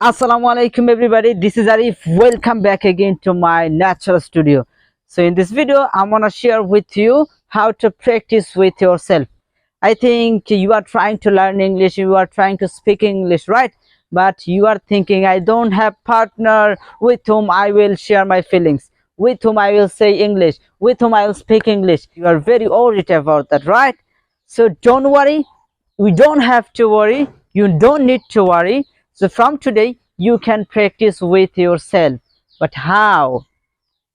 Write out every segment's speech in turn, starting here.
Assalamu alaikum everybody, this is Arif. Welcome back again to my natural studio. So in this video I'm gonna share with you how to practice with yourself. I think you are trying to learn English, you are trying to speak English, right? But you are thinking, I don't have partner with whom I will share my feelings, with whom I will say English, with whom I will speak English. You are very worried about that, right? So don't worry, we don't have to worry, you don't need to worry. So from today you can practice with yourself. But how?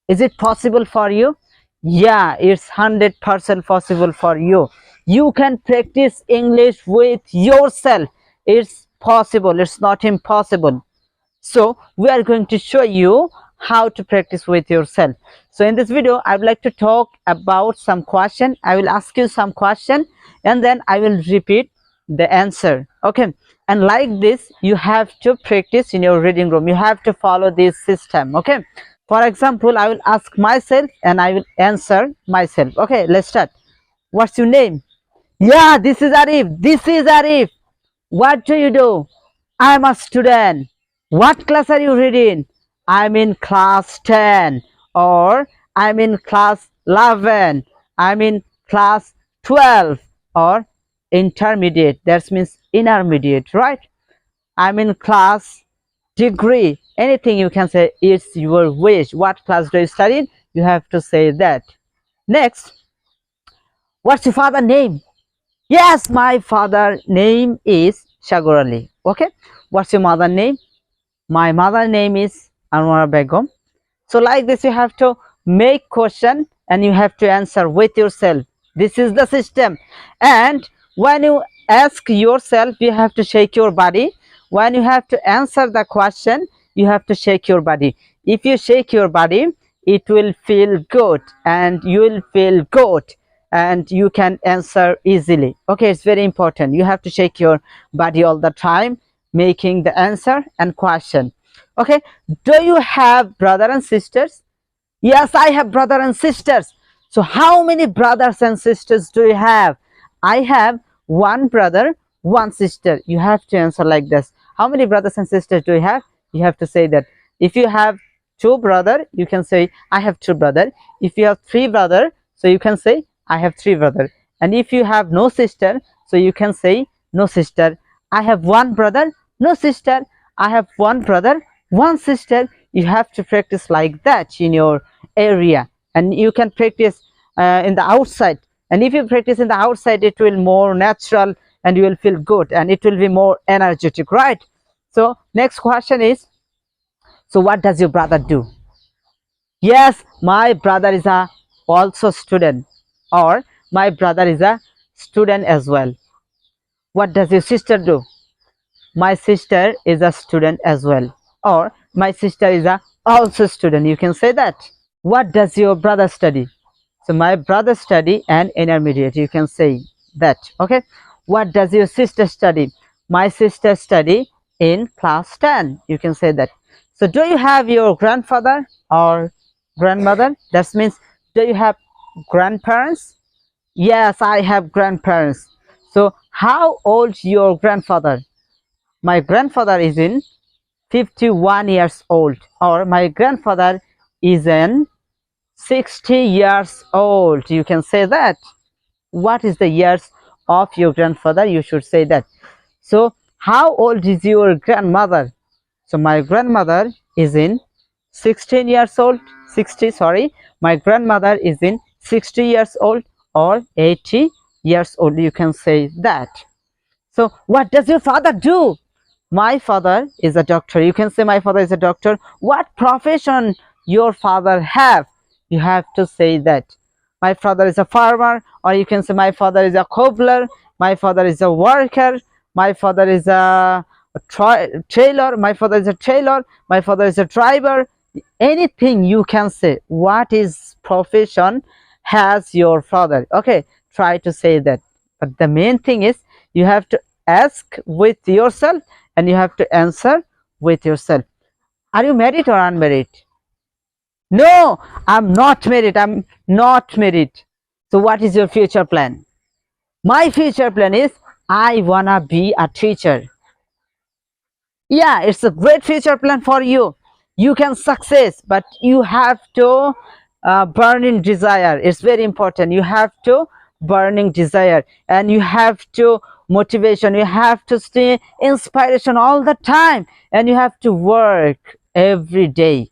Is it possible for you? Yeah, it's 100% possible for you. You can practice English with yourself. It's possible, it's not impossible. So we are going to show you how to practice with yourself. So in this video I would like to talk about some question. I will ask you some question and then I will repeat the answer. Okay, and like this you have to practice in your reading room. You have to follow this system. Okay, for example, I will ask myself and I will answer myself. Okay, let's start. What's your name? Yeah, this is Arif. This is Arif. What do you do? I'm a student. What class are you reading? I'm in class 10, or I'm in class 11. I'm in class 12, or intermediate. That means intermediate, right? I'm in class degree. Anything you can say, it's your wish. What class do you study in? You have to say that. Next, what's your father name? Yes, my father name is Shagor Ali. Okay, what's your mother name? My mother name is Anwar Begum. So like this you have to make question and you have to answer with yourself. This is the system. And when you ask yourself, you have to shake your body. When you have to answer the question, you have to shake your body. If you shake your body, it will feel good and you will feel good and you can answer easily. Okay, it's very important. You have to shake your body all the time, making the answer and question. Okay, do you have brother and sisters? Yes, I have brother and sisters. So how many brothers and sisters do you have? I have one brother, one sister. You have to answer like this. How many brothers and sisters do you have? You have to say that. If you have two brother, you can say I have two brother. If you have three brother, so you can say I have three brother. And if you have no sister, so you can say no sister. I have one brother, no sister. I have one brother, one sister. You have to practice like that in your area, and you can practice in the outside. And if you practice in the outside, it will more natural and you will feel good and it will be more energetic, right? So next question is, so what does your brother do? Yes, my brother is a also student, or my brother is a student as well. What does your sister do? My sister is a student as well, or my sister is a also student. You can say that. What does your brother study? So my brother study an intermediate. You can say that. Okay, what does your sister study? My sister study in class 10. You can say that. So do you have your grandfather or grandmother? That means, do you have grandparents? Yes, I have grandparents. So how old your grandfather? My grandfather is in 51 years old, or my grandfather is in 60 years old. You can say that. What is the years of your grandfather? You should say that. So how old is your grandmother? So my grandmother is in 16 years old. 60, sorry, my grandmother is in 60 years old or 80 years old. You can say that. So what does your father do? My father is a doctor. You can say my father is a doctor. What profession your father have? You have to say that. My father is a farmer, or you can say my father is a cobbler, my father is a worker, my father is a tailor, my father is a tailor, my father is a driver. Anything you can say. What is profession has your father? Okay, try to say that. But the main thing is you have to ask with yourself and you have to answer with yourself. Are you married or unmarried? No, I'm not married. I'm not married. So what is your future plan? My future plan is I wanna be a teacher. Yeah, it's a great future plan for you. You can success, but you have to burning desire. It's very important. You have to burning desire, and you have to motivation. You have to stay inspiration all the time, and you have to work every day.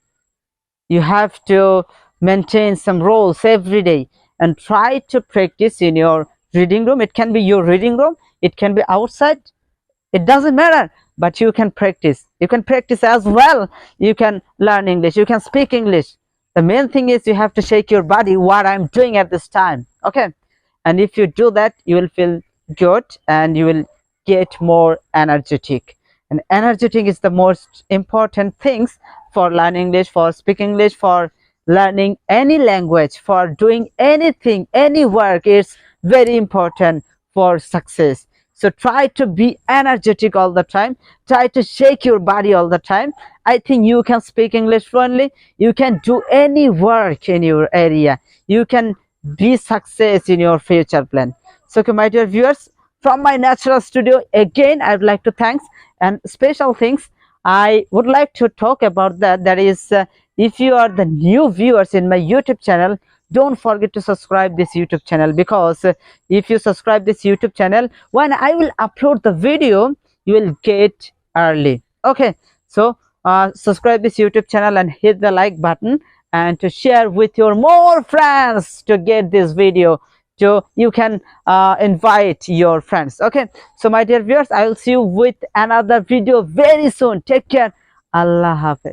You have to maintain some roles every day and try to practice in your reading room. It can be your reading room, it can be outside, it doesn't matter, but you can practice. You can practice as well. You can learn English, you can speak English. The main thing is you have to shake your body what I'm doing at this time. Okay, and if you do that, you will feel good and you will get more energetic. And energetic is the most important things for learning English, for speaking English, for learning any language, for doing anything, any work. Is very important for success. So try to be energetic all the time, try to shake your body all the time. I think you can speak English fluently, you can do any work in your area, you can be success in your future plan. So okay, my dear viewers, from my natural studio again, I would like to thanks and special things I would like to talk about. That is, if you are the new viewers in my YouTube channel, don't forget to subscribe this YouTube channel, because if you subscribe this YouTube channel, when I will upload the video, you will get early. Okay, so subscribe this YouTube channel and hit the like button, and to share with your more friends to get this video, so you can invite your friends. Okay, so my dear viewers, I will see you with another video very soon. Take care. Allah Hafiz.